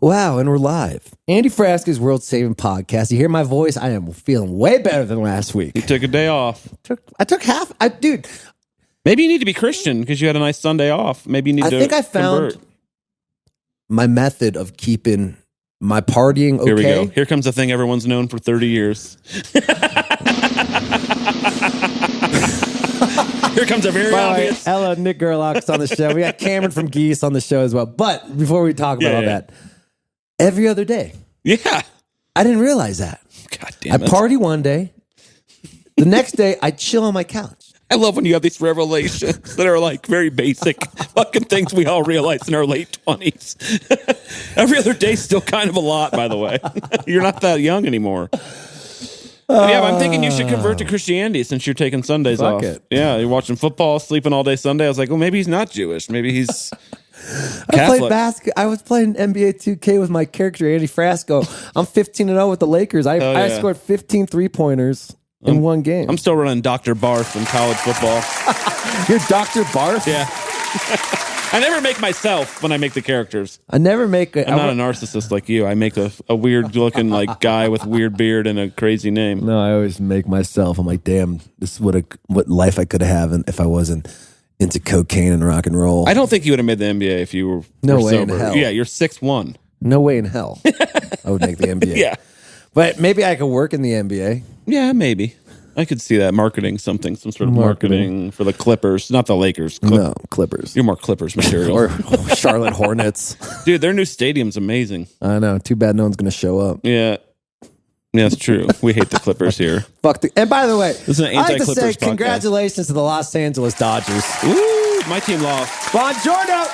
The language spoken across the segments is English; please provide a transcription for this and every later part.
Wow, and we're live. Andy Frasco's World Saving Podcast. You hear my voice? I am feeling way better than last week. You took a day off. I took half. Dude. Maybe you need to be Christian because you had a nice Sunday off. Maybe you need to I think I found my method of keeping my partying okay. Here we go. Here comes the thing everyone's known for 30 years. Here comes a very obvious. Hello, Nick Gerlach's on the show. We got Cameron from Geese on the show as well. But before we talk about all that, every other day. Yeah. I didn't realize that. God damn it. I party one day. The next day, I chill on my couch. I love when you have these revelations that are like very basic fucking things we all realize in our late 20s. Every other day's still kind of a lot, by the way. You're not that young anymore. Yeah, but I'm thinking you should convert to Christianity since you're taking Sundays off. It. Yeah, you're watching football, sleeping all day Sunday. I was like, well, maybe he's not Jewish. Maybe he's Catholic. I was playing NBA 2K with my character, Andy Frasco. I'm 15-0 with the Lakers. I scored 15 3-pointers in one game. I'm still running Dr. Barf in college football. You're Dr. Barf? Yeah. I never make myself when I make the characters. I never make I'm not a narcissist like you. I make a weird looking like guy with weird beard and a crazy name. No, I always make myself. I'm like, damn, this is what life I could have if I wasn't into cocaine and rock and roll. I don't think you would have made the NBA if you were way sober. in hell. Yeah, you're 6'1". No way in hell I would make the NBA. Yeah. But maybe I could work in the NBA. Yeah, maybe. I could see that marketing some sort of marketing for the Clippers, not the Lakers. No, Clippers. You're more Clippers material. Or Charlotte Hornets. Dude, their new stadium's amazing. I know. Too bad no one's going to show up. Yeah. Yeah, that's true. We hate the Clippers here. And by the way, this is an I'd like to say podcast. Congratulations to the Los Angeles Dodgers. Ooh, my team lost. Buongiorno.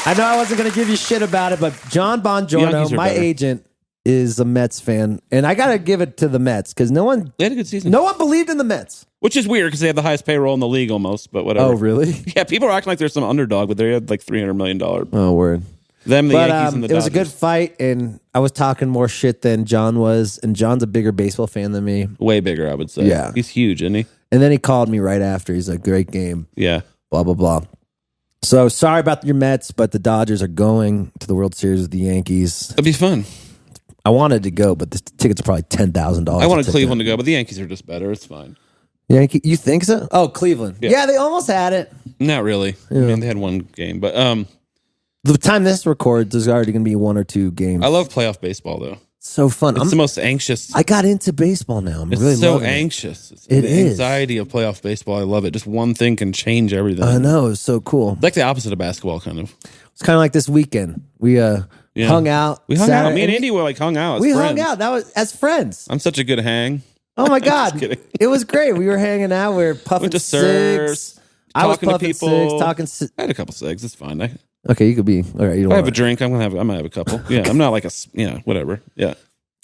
I know I wasn't going to give you shit about it, but John Buongiorno, my agent, is a Mets fan, and I gotta give it to the Mets because they had a good season. No one believed in the Mets, which is weird because they have the highest payroll in the league almost. But whatever. Oh, really? Yeah, people are acting like they're some underdog, but they had like $300 million. Oh, word. Them, the Yankees, and the Dodgers. It was a good fight, and I was talking more shit than John was, and John's a bigger baseball fan than me. Way bigger, I would say. Yeah, he's huge, isn't he? And then he called me right after. He's like, "Great game." Yeah. Blah blah blah. So sorry about your Mets, but the Dodgers are going to the World Series with the Yankees. It'd be fun. I wanted to go, but the tickets are probably $10,000. I wanted Cleveland to go, but the Yankees are just better. It's fine. You think so? Oh, Cleveland. Yeah, they almost had it. Not really. Yeah. I mean, they had one game, but the time this records, there's already going to be 1 or 2 games. I love playoff baseball, though. So fun. It's the most anxious. I got into baseball now. I'm really so loving anxious. It the is. Anxiety of playoff baseball. I love it. Just one thing can change everything. I know. It's so cool. Like the opposite of basketball, kind of. It's kind of like this weekend. We hung out. We hung out. Me and Andy were like hung out. We hung out. That was as friends. I'm such a good hang. Oh my god, it was great. We were hanging out. We were puffing cigs. I was puffing to people. Cigs, I had a couple cigs. It's fine. Okay, you could be all right. You don't I have a drink. I might have a couple. Yeah, I'm not like whatever. Yeah.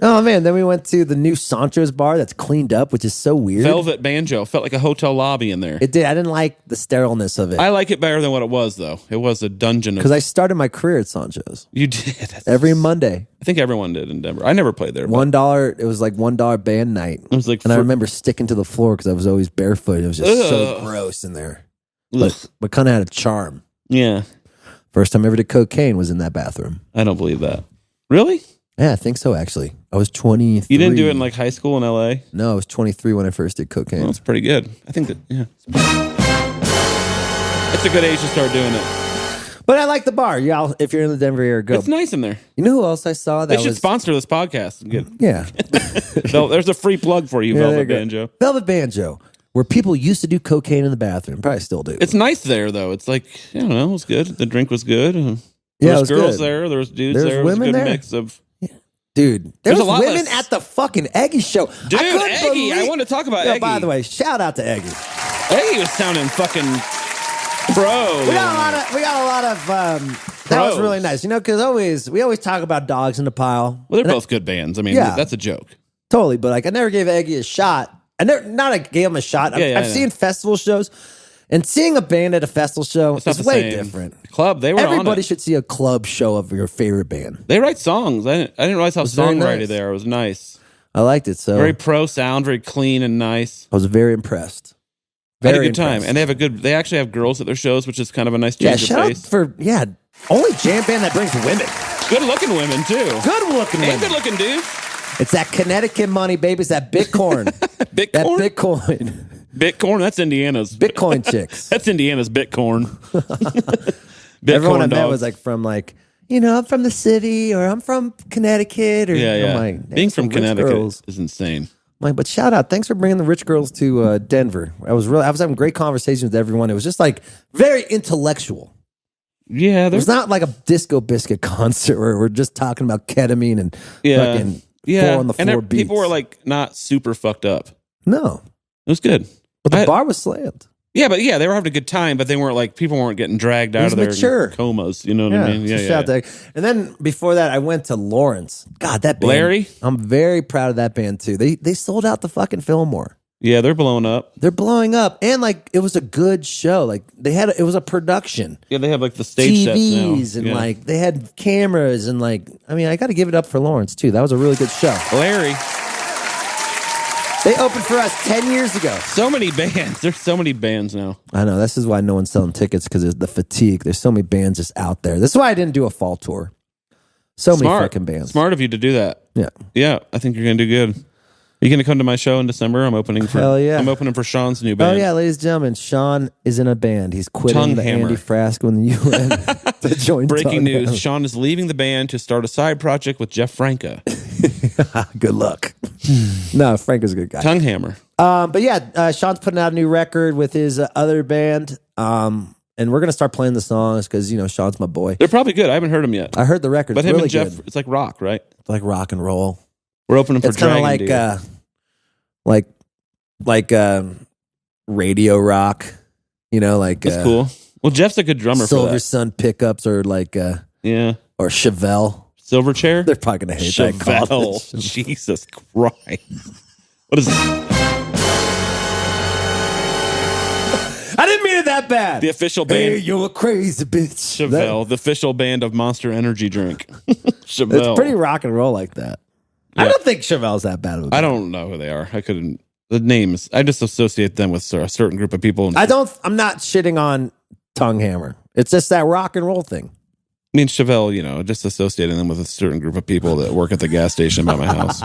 Oh man, then we went to the new Sancho's bar that's cleaned up, which is so weird. Velvet Banjo felt like a hotel lobby in there. It did. I didn't like the sterileness of it. I like it better than what it was, though. It was a dungeon. Because I started my career at Sancho's. You did every Monday. I think everyone did in Denver. I never played there. $1. It was like $1 band night. It was like, and I remember sticking to the floor because I was always barefoot. It was just so gross in there, but kind of had a charm. Yeah. First time I ever did cocaine was in that bathroom. I don't believe that. Really? Yeah, I think so, actually. I was 23. You didn't do it in like high school in LA? No, I was 23 when I first did cocaine. Well, that's pretty good. I think that, yeah. It's a good age to start doing it. But I like the bar. Y'all, if you're in the Denver area, go. It's nice in there. You know who else I saw? They should sponsor this podcast. Yeah. There's a free plug for you, Velvet Banjo. Velvet Banjo, where people used to do cocaine in the bathroom. Probably still do. It's nice there, though. It's like, I don't know, it was good. The drink was good. There was girls there. There was dudes there. It was a good mix of... Dude, there's women at the fucking Eggy show. Dude, Eggy, I want to talk about Eggy. By the way, shout out to Eggy. Eggy was sounding fucking pro. We got a lot of that was really nice. You know, because we always talk about dogs in the pile. Well, they're both good bands. I mean, that's a joke. Totally, but like I never gave Eggy a shot. I gave him a shot. I've seen festival shows. And seeing a band at a festival show is way different. Club, they were Everybody should see a club show of your favorite band. They write songs. I didn't realize how songwriting there. It was nice. I liked it. So very pro sound, very clean and nice. I was very impressed. Had a good time, and they actually have girls at their shows, which is kind of a nice change of pace. Only jam band that brings women. Good looking women too. Good looking women. And good looking dudes. It's that Connecticut money, baby. It's that Bitcoin. Bitcoin? That Bitcoin. Bitcoin? That's Indiana's. Bitcoin chicks. That's Indiana's Bitcoin. Everyone I met dogs. was like from like, you know, I'm from the city or I'm from Connecticut. Or, Yeah. I'm like, Being from Connecticut girls. is insane. I'm like, but shout out. Thanks for bringing the rich girls to Denver. I was having great conversations with everyone. It was just like very intellectual. Yeah. It was not like a Disco Biscuit concert where we're just talking about ketamine and fucking four on the floor beats. People were like not super fucked up. No. It was good. But the bar was slammed. Yeah, but they were having a good time, but they weren't like, people weren't getting dragged out of their comas. You know what I mean? Shout out. And then before that, I went to Lawrence. God, that band. Larry? I'm very proud of that band too. They sold out the fucking Fillmore. Yeah, they're blowing up. They're blowing up. And like, it was a good show. Like it was a production. Yeah, they have like the stage TVs sets now. And like, they had cameras and like, I mean, I got to give it up for Lawrence too. That was a really good show. Larry. They opened for us 10 years ago. So many bands. There's so many bands now. I know. This is why no one's selling tickets, because there's the fatigue. There's so many bands just out there. This is why I didn't do a fall tour. So many fucking bands. Smart of you to do that. Yeah. Yeah, I think you're going to do good. Are you going to come to my show in December? I'm opening for I'm opening for Sean's new band. Oh yeah, ladies and gentlemen, Sean is in a band. He's quitting Tongue the Hammer. Andy Frasco and the UN to join Breaking Tongue news. Hammer. Sean is leaving the band to start a side project with Jeff Franca. Good luck. No, Frank is a good guy. Tongue Hammer. But yeah, Sean's putting out a new record with his other band. And we're gonna start playing the songs because Sean's my boy. They're probably good. I haven't heard them yet. I heard the record. But it's him really and Jeff, good. It's like rock, right? It's like rock and roll. We're opening for It's kind of like radio rock. That's cool. Well, Jeff's a good drummer for Silver that. Sun pickups or or Chevelle. Silverchair? They're probably gonna hate that call. Chevelle. Jesus Christ. What is it? I didn't mean it that bad. The official band. Hey, you're a crazy bitch. Chevelle, the official band of Monster Energy drink. Chevelle. It's pretty rock and roll like that. Yeah. I don't think Chevelle's that bad of a band. I don't know who they are. I couldn't. The names. I just associate them with a certain group of people. I'm not shitting on Tongue Hammer. It's just that rock and roll thing. I mean, Chevelle, just associating them with a certain group of people that work at the gas station by my house.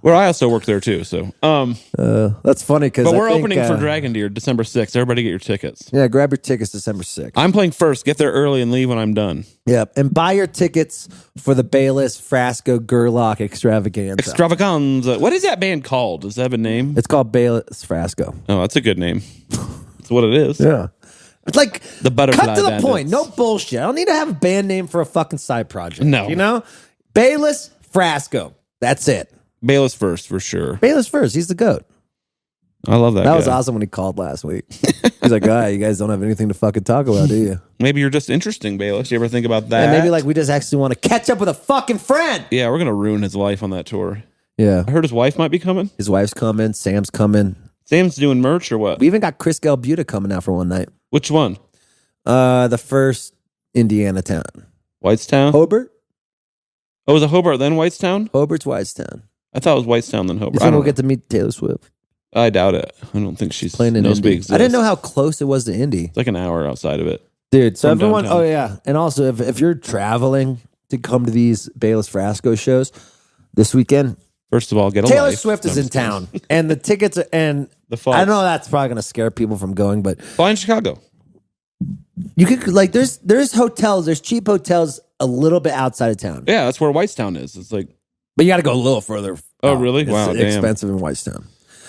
Where I also work there too. So, that's funny because. But we're opening for Dragon Deer December 6th. Everybody get your tickets. Yeah, grab your tickets December 6th. I'm playing first. Get there early and leave when I'm done. Yep, and buy your tickets for the Bayless Frasco Gerlach Extravaganza. Extravaganza. What is that band called? Does that have a name? It's called Bayless Frasco. Oh, that's a good name. That's what it is. Yeah. It's like the Butterfly cut to the Bandits. point. No bullshit. I don't need to have a band name for a fucking side project. No. Bayless Frasco. That's it. Bayless first, for sure. Bayless first. He's the GOAT. I love that That guy. was awesome when he called last week. He's like, you guys don't have anything to fucking talk about, do you? Maybe you're just interesting, Bayless. You ever think about that? Yeah, maybe like we just actually want to catch up with a fucking friend. Yeah, we're going to ruin his life on that tour. Yeah. I heard his wife might be coming. His wife's coming. Sam's coming. Sam's doing merch or what? We even got Chris Galbuta coming out for one night. Which one? The first Indiana town. Whitestown? Hobart? Oh, was it Hobart then Whitestown? Hobart's Whitestown. I thght it was Whitestown then Hobart. You think we'll get to meet Taylor Swift? I doubt it. I don't think she's playing in Indy. I didn't know how close it was to Indy. It's like an hour outside of it. Dude, so everyone, downtown. oh yeah. And also, if you're traveling to come to these Bayless Frasco shows this weekend, first of all, get a Taylor life. Swift is in town. And the tickets are, and The fall. I know that's probably going to scare people from going, but Fly in Chicago. you could, like, there's hotels, there's cheap hotels a little bit outside of town. Yeah, that's where Whitestown is. It's like, But you got to go a little further. Oh, really? It's Wow, damn. expensive in Whitestown.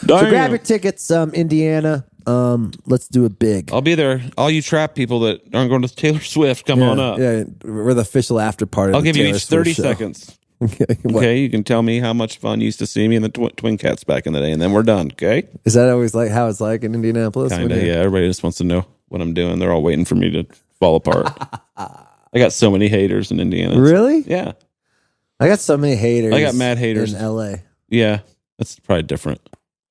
Damn. So grab your tickets, Indiana. Let's do it big. I'll be there. All you trap people that aren't going to Taylor Swift, come on up. Yeah, we're the official after party. I'll of the give you Taylor each 30 Swift show. seconds. Okay, what? Okay, you can tell me how much fun you used to see me in the Twin Cats back in the day, and then we're done, okay? Is that always like how it's like in Indianapolis? Kind of, yeah. Everybody just wants to know what I'm doing. They're all waiting for me to fall apart. I got so many haters in Indiana. Really? Yeah. I got so many haters. I got mad haters. in L.A. Yeah. That's probably different.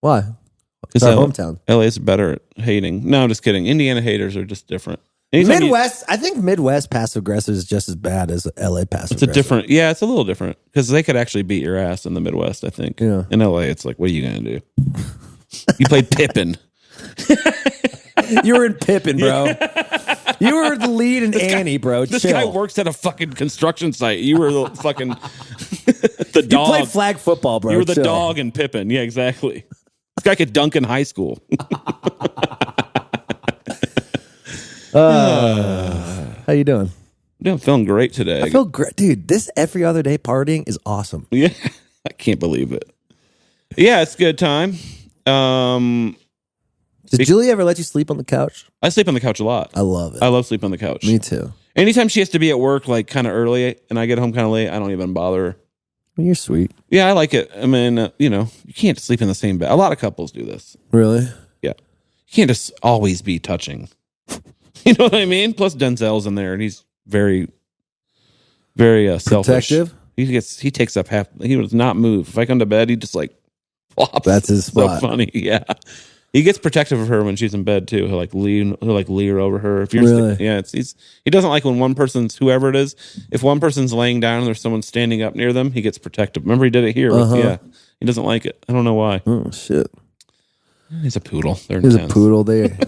Why? It's Because our hometown. LA is better at hating. No, I'm just kidding. Indiana haters are just different. Anytime Midwest, I think Midwest passive aggressive is just as bad as LA passive it's a aggressive. different, yeah, it's a little different because they could actually beat your ass in the Midwest, I think. Yeah. In LA, it's like, what are you going to do? You played Pippin. You were in Pippin, bro. You were the lead in Annie, bro. This Chill. guy works at a fucking construction site. You were the fucking the dog. You played flag football, bro. You were the Chill. dog in Pippin. Yeah, exactly. This guy could dunk in high school. How you doing? I'm feeling great today. I feel great, dude. This every other day partying is awesome. Yeah, I can't believe it. Yeah, it's a good time. Did Julie ever let you sleep on the couch? I sleep on the couch a lot. I love it. I love sleeping on the couch. Me too. Anytime she has to be at work like kind of early and I get home kind of late, I don't even bother her. Well, you're sweet. Yeah, I like it. I mean, you can't sleep in the same bed. A lot of couples do this. Really? Yeah. You can't just always be touching. You know what I mean? Plus Denzel's in there and he's very, very selfish. Protective? He takes up half. He does not move. If I come to bed, he just like flops. That's his spot. So funny. Yeah. He gets protective of her when she's in bed too. He'll leer over her. If you're really? He doesn't like when whoever it is, if one person's laying down and there's someone standing up near them, he gets protective. Remember he did it here. Yeah. He doesn't like it. I don't know why. Oh shit. He's a poodle. He's a poodle there.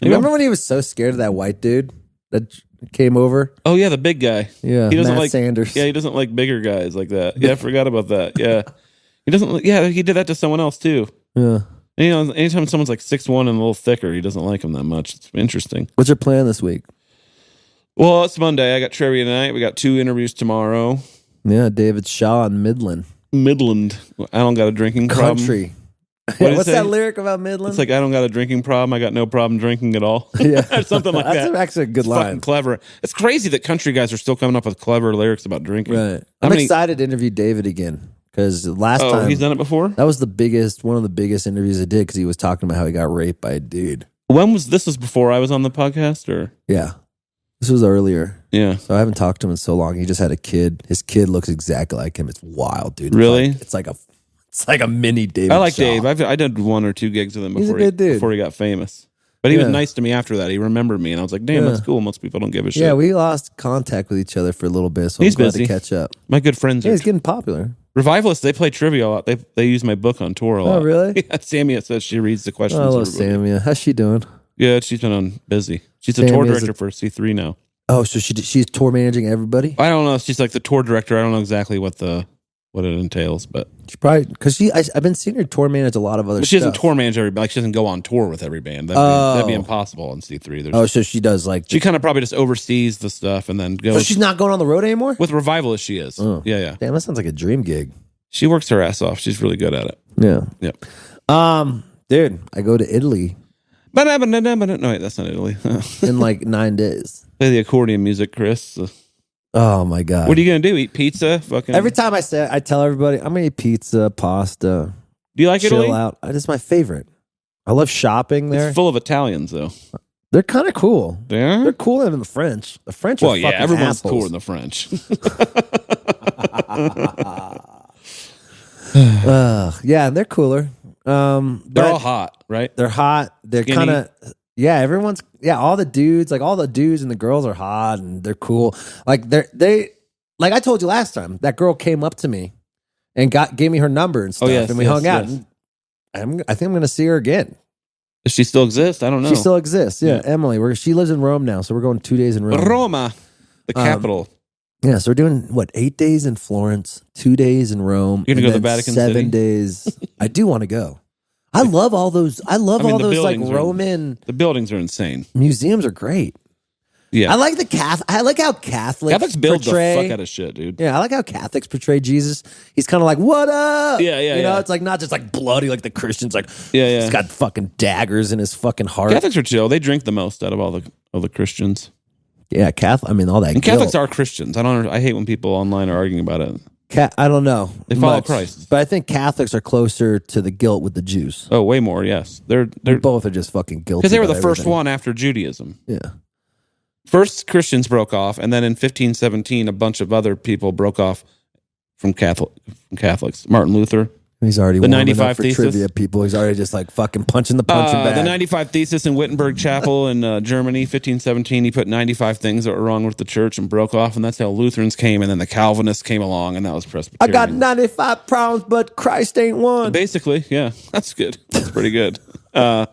Remember when he was so scared of that white dude that came over? Oh yeah, the big guy. Yeah, he doesn't Matt like Sanders. Yeah, he doesn't like bigger guys like that. Yeah, I forgot about that. Yeah, he doesn't. Yeah, he did that to someone else too. Yeah. And, anytime someone's like 6'1" and a little thicker, he doesn't like them that much. It's interesting. What's your plan this week? Well, it's Monday. I got trivia tonight. We got 2 interviews tomorrow. Yeah, David Shaw in Midland. I don't got a drinking problem. Country. What's that lyric about Midland? It's like, I don't got a drinking problem. I got no problem drinking at all. Yeah. Something like that. That's actually a good it's line. Fucking clever. It's crazy that country guys are still coming up with clever lyrics about drinking. Right. I'm excited to interview David again because last time he's done it before. That was one of the biggest interviews I did because he was talking about how he got raped by a dude. When was this? Was before I was on the podcast, or yeah, this was earlier. Yeah. So I haven't talked to him in so long. He just had a kid. His kid looks exactly like him. It's wild, dude. Really? It's like a mini David. I like Shaw. Dave. I did 1 or 2 gigs with him He's a good dude. before he got famous. But he was nice to me after that. He remembered me, and I was like, "Damn, that's cool." Most people don't give a shit. Yeah, we lost contact with each other for a little bit, so He's I'm glad busy. to catch up. My good friends. Yeah, he's getting popular. Revivalists, they play trivia a lot. They use my book on tour a lot. Oh, really? Yeah, Samia says she reads the questions. I love everybody. Samia. How's she doing? Yeah, she's been on busy. She's a tour director for C3 now. Oh, so she's tour managing everybody? I don't know. She's like the tour director. I don't know exactly what it entails, but She probably because I've been seeing her tour manage a lot of other. she doesn't stuff. tour manage everybody. Like she doesn't go on tour with every band. That'd be impossible on C3. So she does like she kind of probably just oversees the stuff and then goes. So she's not going on the road anymore? With Revivalists, she is. Oh. Yeah. Damn, that sounds like a dream gig. She works her ass off. She's really good at it. Yeah. Yep. Dude, I go to Italy No, wait, that's not Italy. in like 9 days. Play the accordion music, Chris. Oh my god. What are you gonna do? Eat pizza? Fucking. Every time I tell everybody I'm gonna eat pizza, pasta. Do you like chill Italy? out. It's my favorite. I love shopping there. It's full of Italians, though. They're kind of cool. Yeah? They're cooler than the French. The French are fucking everyone's assholes. cooler than the French. Yeah, they're cooler. They're all hot, right? They're hot. They're kind of all the dudes, like all the dudes and the girls are hot and they're cool. Like they like I told you last time, that girl came up to me and gave me her number and stuff, and we hung out. Yes. And I think I'm going to see her again. Does she still exist? I don't know. She still exists. Yeah, Emily. She lives in Rome now, so we're going 2 days in Rome. Roma, the capital. Yeah, so we're doing 8 days in Florence, 2 days in Rome. You're gonna go to the Vatican 7 City? days. I do want to go. I love all those. all those like Roman. The buildings are insane. Museums are great. Yeah, I like I like how Catholics build portray, the fuck out of shit, dude. Yeah, I like how Catholics portray Jesus. He's kind of like, what up? Yeah. You know, it's like not just like bloody like the Christians. Like, yeah. He's got fucking daggers in his fucking heart. Catholics are chill. They drink the most out of all the Christians. Yeah, Catholic. I mean, all that. And Catholics are Christians. I hate when people online are arguing about it. I don't know. They follow Christ, but I think Catholics are closer to the guilt with the Jews. Oh, way more. Yes, they're both are just fucking guilty because they were the about first everything. one after Judaism. Yeah. First Christians broke off, and then in 1517, a bunch of other people broke off from Catholics. Martin Luther. He's already the warming 95 up for Thesis. trivia. People, he's already just like fucking punching the punching bag. The 95 Thesis in Wittenberg Chapel in Germany, 1517. He put 95 things that were wrong with the church and broke off, and that's how Lutherans came, and then the Calvinists came along, and that was I Presbyterian. got 95 problems, but Christ ain't one. Basically, yeah, that's good. That's pretty good. So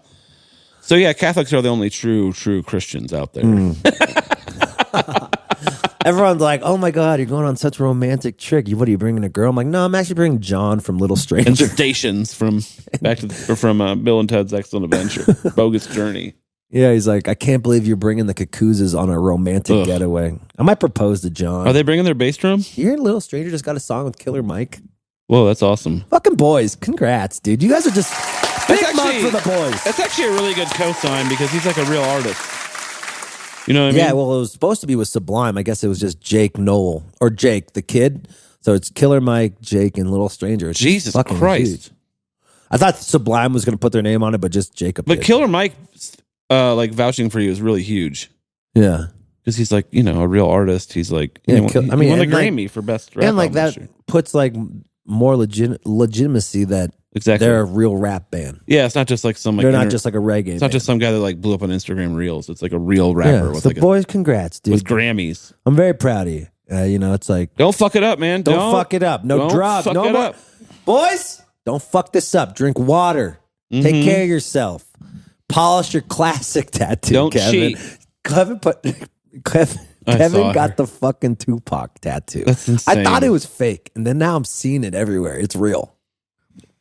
So yeah, Catholics are the only true Christians out there. Everyone's like, "Oh my God, you're going on such a romantic trick. What are you bringing a girl?" I'm like, "No, I'm actually bringing John from Little Stranger." And Stations from Bill and Ted's Excellent Adventure, Bogus Journey. Yeah, he's like, "I can't believe you're bringing the Cacuzes on a romantic getaway." I might propose to John. Are they bringing their bass drum? You hear Little Stranger just got a song with Killer Mike? Whoa, that's awesome. Fucking boys, congrats, dude. You guys are just big mug for the boys. That's actually a really good cosign because he's like a real artist. You know what I mean? Yeah, well, it was supposed to be with Sublime. I guess it was just Jake Noel or Jake the Kid. So it's Killer Mike, Jake, and Little Stranger. It's Jesus Christ! huge. I thought Sublime was going to put their name on it, but just Jacob. But Killer Mike, like vouching for you is really huge. Yeah, because he's like a real artist. He's like he won the Grammy for best rap and like that puts like more legitimacy that. Exactly. They're a real rap band. Yeah, it's not just like some. Like, they're not just like a reggae. It's not just some guy that like blew up on Instagram Reels. It's like a real rapper with like boys. Congrats, dude. With Grammys. I'm very proud of you. It's like don't fuck it up, man. Don't fuck it up. No drugs. No more. Up. Boys, don't fuck this up. Drink water. Take care of yourself. Polish your classic tattoo. Don't Kevin. cheat. Kevin got the fucking Tupac tattoo. That's insane. I thought it was fake, and then now I'm seeing it everywhere. It's real.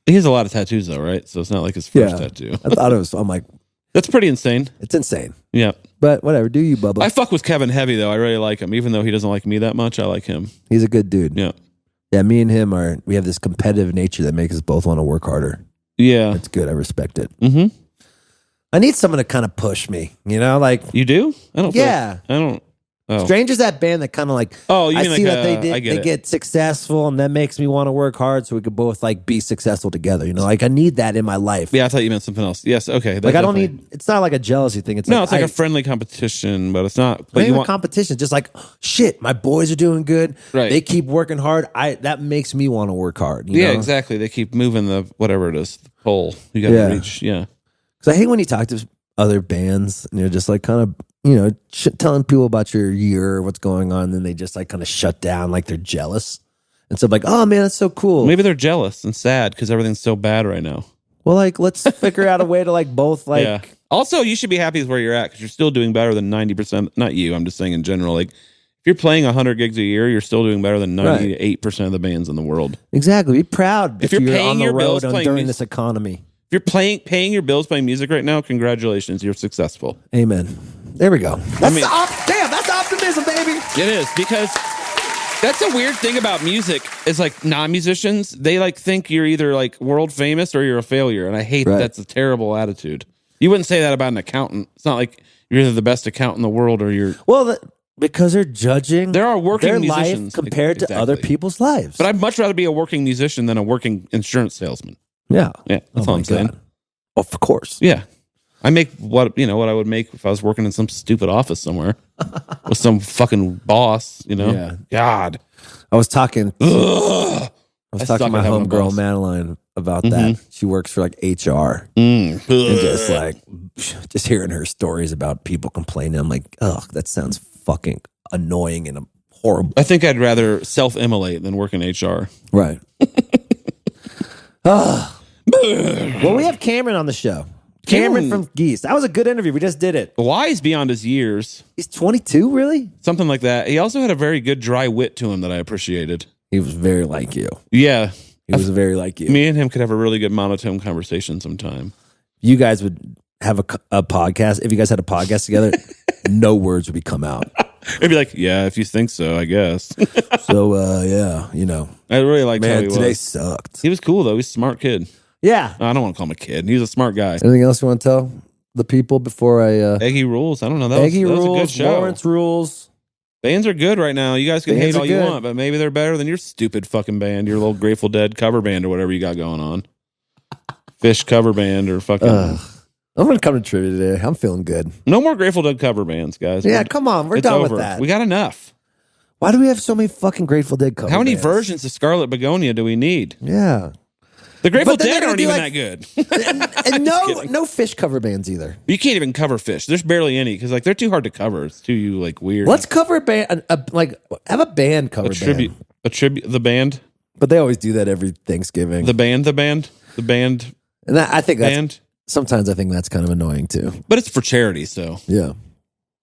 He has a lot of tattoos though, right? So it's not like his first tattoo. I thought it was. I'm like, that's pretty insane. It's insane. Yeah. But whatever. Do you, Bubba? I fuck with Kevin heavy though. I really like him. Even though he doesn't like me that much, I like him. He's a good dude. Yeah. Yeah, me and him we have this competitive nature that makes us both want to work harder. Yeah. It's good. I respect it. Mm-hmm. I need someone to kind of push me, like. You do? I don't. Yeah. I don't. Oh. Stranger's that band that kind of like. Oh, you mean I see like that they get successful, and that makes me want to work hard, so we could both like be successful together. Like I need that in my life. Yeah, I thought you meant something else. Yes, okay. Like I don't need. It's not like a jealousy thing. It's it's like a friendly competition, but it's not. But you want competition. Just like shit, my boys are doing good. Right. They keep working hard. That makes me want to work hard. You know? Exactly. They keep moving the whatever it is, the pole. You got to reach. Yeah. Because I hate when you talk to other bands and you're just like kind of. Telling people about your year or what's going on, and then they just like kind of shut down, like they're jealous. And so, like, oh man, that's so cool. Maybe they're jealous and sad because everything's so bad right now. Well, like, let's figure out a way to like both, like. Yeah. Also, you should be happy with where you're at because you're still doing better than 90%. Not you. I'm just saying in general. Like, if you're playing 100 gigs a year, you're still doing better than 98% of the bands in the world. Exactly. Be proud if you're paying on the your road bills during this economy. If you're paying your bills playing music right now, congratulations, you're successful. Amen. There we go. That's optimism, baby. It is because that's a weird thing about music is like non-musicians, they like think you're either like world famous or you're a failure. And I hate that's a terrible attitude. You wouldn't say that about an accountant. It's not like you're either the best accountant in the world or you're... Well, because they're judging there are working their musicians life compared to other people's lives. But I'd much rather be a working musician than a working insurance salesman. Yeah. That's all I'm saying. Of course. Yeah. I make what I would make if I was working in some stupid office somewhere with some fucking boss, Yeah. God. I was talking to my homegirl Madeline about that. She works for like HR. And just hearing her stories about people complaining, I'm like, oh, that sounds fucking annoying and horrible. I think I'd rather self-immolate than work in HR. Right. Well, we have Cameron on the show. Cameron from Geese. That was a good interview. We just did it. Wise beyond his years. He's 22, really? Something like that. He also had a very good dry wit to him that I appreciated. He was very like you. Yeah. He was very like you. Me and him could have a really good monotone conversation sometime. You guys would have a podcast. If you guys had a podcast together, no words would come out. It'd be like, yeah, if you think so, I guess. So, I really liked how he was. Today sucked. He was cool, though. He's a smart kid. Yeah. I don't want to call him a kid. He's a smart guy. Anything else you want to tell the people before I... Eggy rules. I don't know. That was a good show. Lawrence rules. Bands are good right now. You guys can hate all you want, but maybe they're better than your stupid fucking band, your little Grateful Dead cover band or whatever you got going on. Fish cover band or fucking... I'm going to come to trivia today. I'm feeling good. No more Grateful Dead cover bands, guys. Yeah, come on. We're done with that. We got enough. Why do we have so many fucking Grateful Dead cover How many bands? versions of Scarlet Begonia do we need? Yeah. The Grateful Dead aren't even that good. and no Fish cover bands either. You can't even cover Fish. There's barely any because they're too hard to cover. It's too weird. Let's cover a band. Have a band cover band. A tribute. The band. But they always do that every Thanksgiving. The band. And I think that's sometimes I think that's kind of annoying too. But it's for charity, so yeah,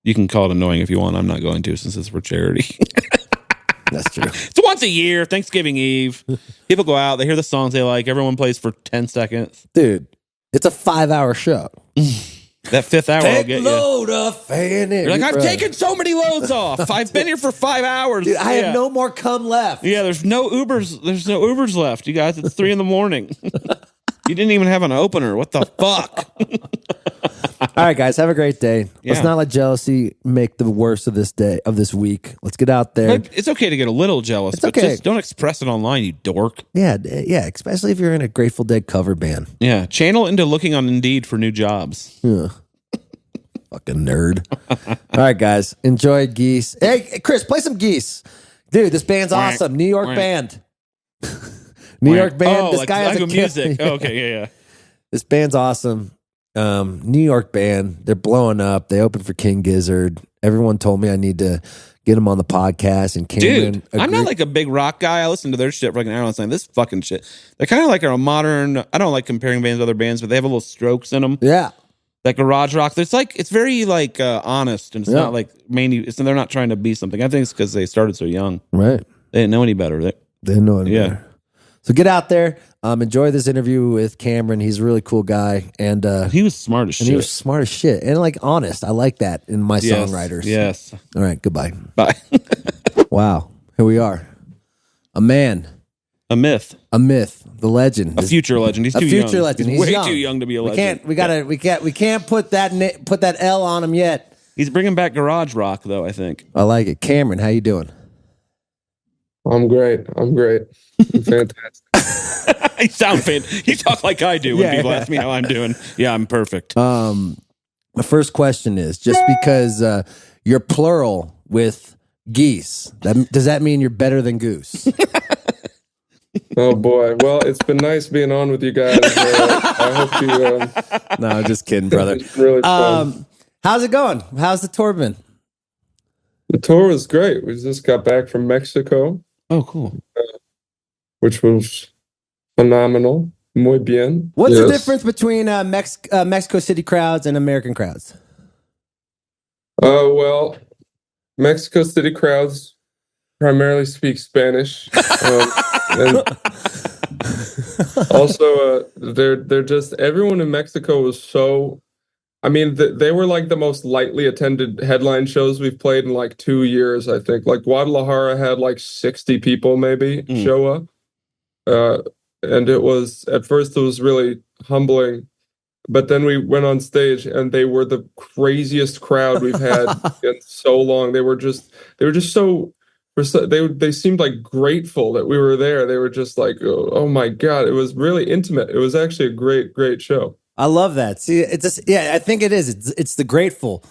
you can call it annoying if you want. I'm not going to, since it's for charity. That's true. It's once a year, Thanksgiving Eve. People go out, they hear the songs they like. Everyone plays for 10 seconds. Dude, it's a 5-hour show. That fifth hour will get load off fan it. You're like, I've taken so many loads off. I've been here for 5 hours. Dude, I have no more cum left. Yeah, there's no Ubers left, you guys. It's 3 a.m. You didn't even have an opener. What the fuck? All right, guys, have a great day. Yeah. Let's not let jealousy make the worst of this week. Let's get out there. But it's okay to get a little jealous, but okay. just don't express it online, you dork. Yeah, especially if you're in a Grateful Dead cover band. Yeah, channel into looking on Indeed for new jobs. Yeah. Fucking nerd. All right, guys, enjoy Geese. Hey, Chris, play some Geese. Dude, this band's awesome. New York band. New York band. Oh, this guy has a music. Oh, okay, yeah. This band's awesome. New York band. They're blowing up. They opened for King Gizzard. Everyone told me I need to get them on the podcast. And Cameron, dude, I'm not like a big rock guy. I listen to their shit for like an hour. I'm saying this fucking shit. They're kind of like a modern. I don't like comparing bands to other bands, but they have a little strokes in them. Yeah, like garage rock. It's very like honest, and it's not like mainly. They're not trying to be something. I think it's because they started so young. Right. They didn't know any better. They didn't know any better. So get out there. Enjoy this interview with Cameron. He's a really cool guy, and he was smart as shit. He was smart as shit, and like honest. I like that in my songwriters. Yes. All right. Goodbye. Bye. Wow. Here we are. A man. A myth. A myth. The legend. A future legend. He's too young. A future legend. He's way young. too young to be a legend. We can't put that L on him yet. He's bringing back garage rock, though. I think. I like it. Cameron, how you doing? I'm great. I'm fantastic. You sound fantastic. You talk like I do when people ask me how I'm doing. Yeah, I'm perfect. My first question is, just because you're plural with geese, does that mean you're better than goose? Oh boy. Well, it's been nice being on with you guys. I hope you. No, just kidding, brother. Really fun. How's it going? How's the tour been? The tour was great. We just got back from Mexico. Oh, cool. Which was phenomenal. Muy bien. What's the difference between Mexico City crowds and American crowds? Well, Mexico City crowds primarily speak Spanish. And also, they're just, everyone in Mexico was so, I mean, they were like the most lightly attended headline shows we've played in like 2 years, I think. Like Guadalajara had like 60 people maybe show up. And it was, at first it was really humbling. But then we went on stage and they were the craziest crowd we've had in so long. They were just so, they seemed like grateful that we were there. They were just like, oh my God, it was really intimate. It was actually a great show. I love that. See, it's just, I think it is. It's the grateful.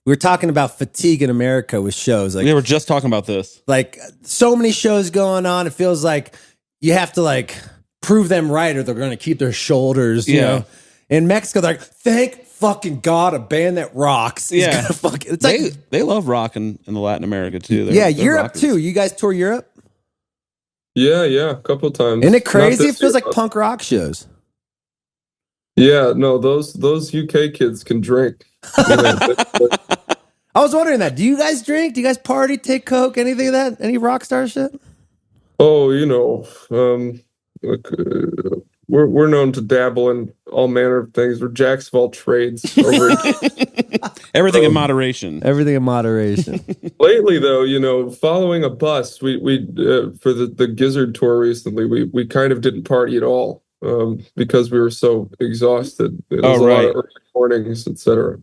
We were talking about fatigue in America with shows. Like, we were just talking about this. Like so many shows going on. It feels like you have to like prove them right or they're going to keep their shoulders. You know? In Mexico, they're like, thank fucking God, a band that rocks. Yeah. It's they love rock in the Latin America too. They're Europe rockers. Too. You guys tour Europe? Yeah, a couple of times. Isn't it crazy? It feels like punk rock shows. Yeah, no, those UK kids can drink. I was wondering that. Do you guys drink? Do you guys party, take coke, anything of that? Any rock star shit? Oh, we're known to dabble in all manner of things. We're jacks of all trades. Everything in moderation. Everything in moderation. Lately, though, following a bus, we for the Gizzard tour recently, we kind of didn't party at all. Because we were so exhausted. It was a lot of early mornings, etc.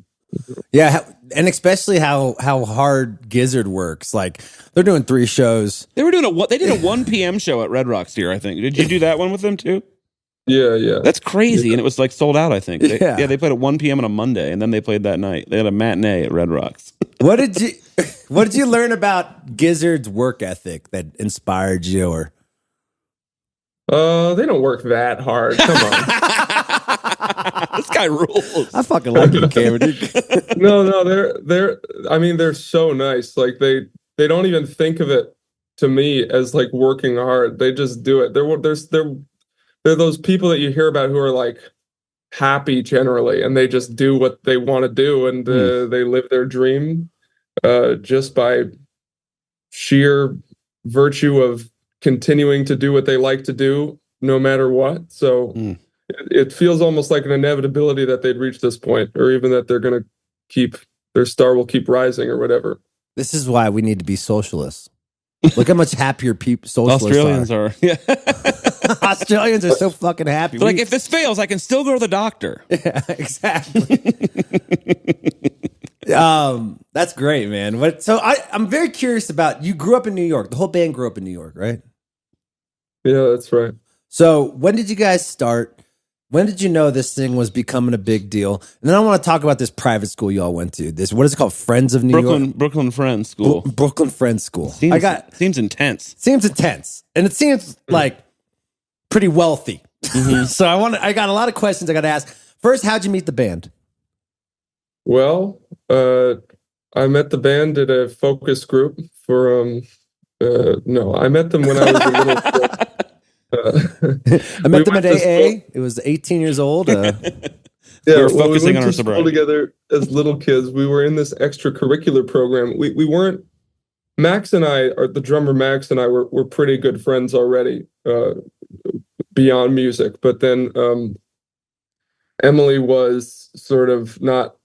Yeah, and especially how hard Gizzard works. Like they're doing 3 shows. They did a 1 p.m. show at Red Rocks here, I think. Did you do that one with them too? Yeah. That's crazy, and it was like sold out, I think. They played at 1 p.m. on a Monday, and then they played that night. They had a matinee at Red Rocks. What did you learn about Gizzard's work ethic that inspired you, or? They don't work that hard. Come on. This guy rules. I fucking like him, Cameron. No, they're so nice. Like they don't even think of it to me as like working hard. They just do it. They're those people that you hear about who are like happy generally, and they just do what they want to do, and they live their dream just by sheer virtue of continuing to do what they like to do no matter what. So it feels almost like an inevitability that they'd reach this point, or even that they're going to keep, their star will keep rising or whatever. This is why we need to be socialists. Look how much happier people socialists Australians are. Yeah. Australians are so fucking happy. Like, if this fails, I can still go to the doctor. Yeah, exactly. That's great, man. So I'm very curious about, you grew up in New York. The whole band grew up in New York, right? Yeah, that's right. So when did you guys start? When did you know this thing was becoming a big deal? And then I want to talk about this private school you all went to. This, what is it called? Friends of New York? Brooklyn Friends School. Brooklyn Friends School. Seems intense. Seems intense. And it seems like pretty wealthy. So I got a lot of questions I got to ask. First, how'd you meet the band? Well, I met the band at a focus group for, no, I met them when I was a little kid. I met them at AA. It was 18 years old. Yeah, we were focusing on our school sobriety together as little kids. We were in this extracurricular program. We weren't, Max and I, or the drummer Max and I were pretty good friends already, beyond music. But then Emily was sort of not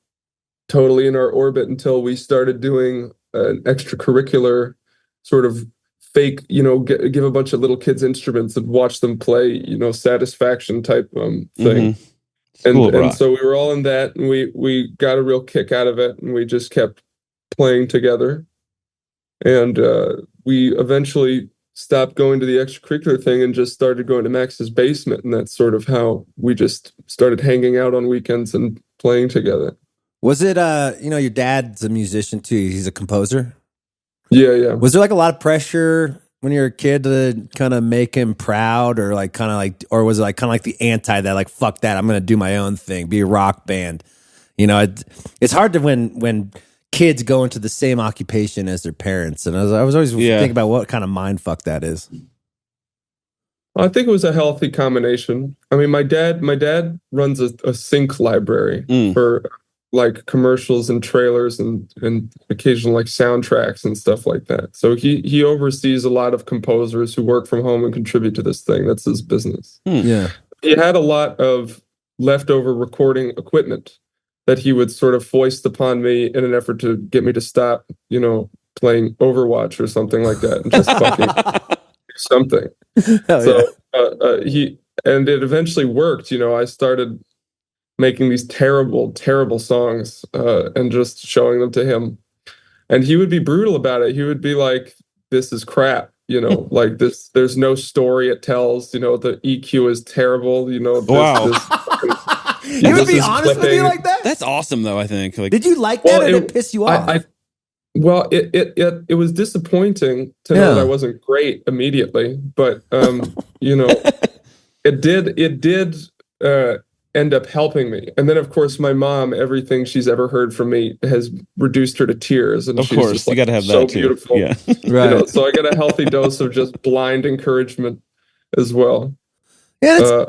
totally in our orbit until we started doing an extracurricular sort of fake, give a bunch of little kids instruments and watch them play, satisfaction type thing. And so we were all in that, and we got a real kick out of it, and we just kept playing together. And we eventually stopped going to the extracurricular thing and just started going to Max's basement, and that's sort of how we just started hanging out on weekends and playing together. Was it, your dad's a musician too. He's a composer. Yeah. Was there like a lot of pressure when you were a kid to kind of make him proud, or or was it like kind of like the anti that, like, fuck that, I'm going to do my own thing, be a rock band? It's hard to when kids go into the same occupation as their parents. And I was always thinking about what kind of mind fuck that is. I think it was a healthy combination. I mean, my dad runs a sync library for like commercials and trailers and occasional like soundtracks and stuff like that. So he oversees a lot of composers who work from home and contribute to this thing. That's his business. Yeah. He had a lot of leftover recording equipment that he would sort of foist upon me in an effort to get me to stop, playing Overwatch or something like that, and just fucking do something. And it eventually worked. I started making these terrible, terrible songs and just showing them to him. And he would be brutal about it. He would be like, this is crap, like this, there's no story it tells, the EQ is terrible, Wow. He would be honest with you like that? That's awesome, though, I think. Did you like that, or did it piss you off? Well, it was disappointing to know that I wasn't great immediately, but it did end up helping me. And then, of course, my mom, everything she's ever heard from me has reduced her to tears. And of she's course, just, you got to have so that too. Beautiful. Yeah, right. So I got a healthy dose of just blind encouragement as well. Yeah,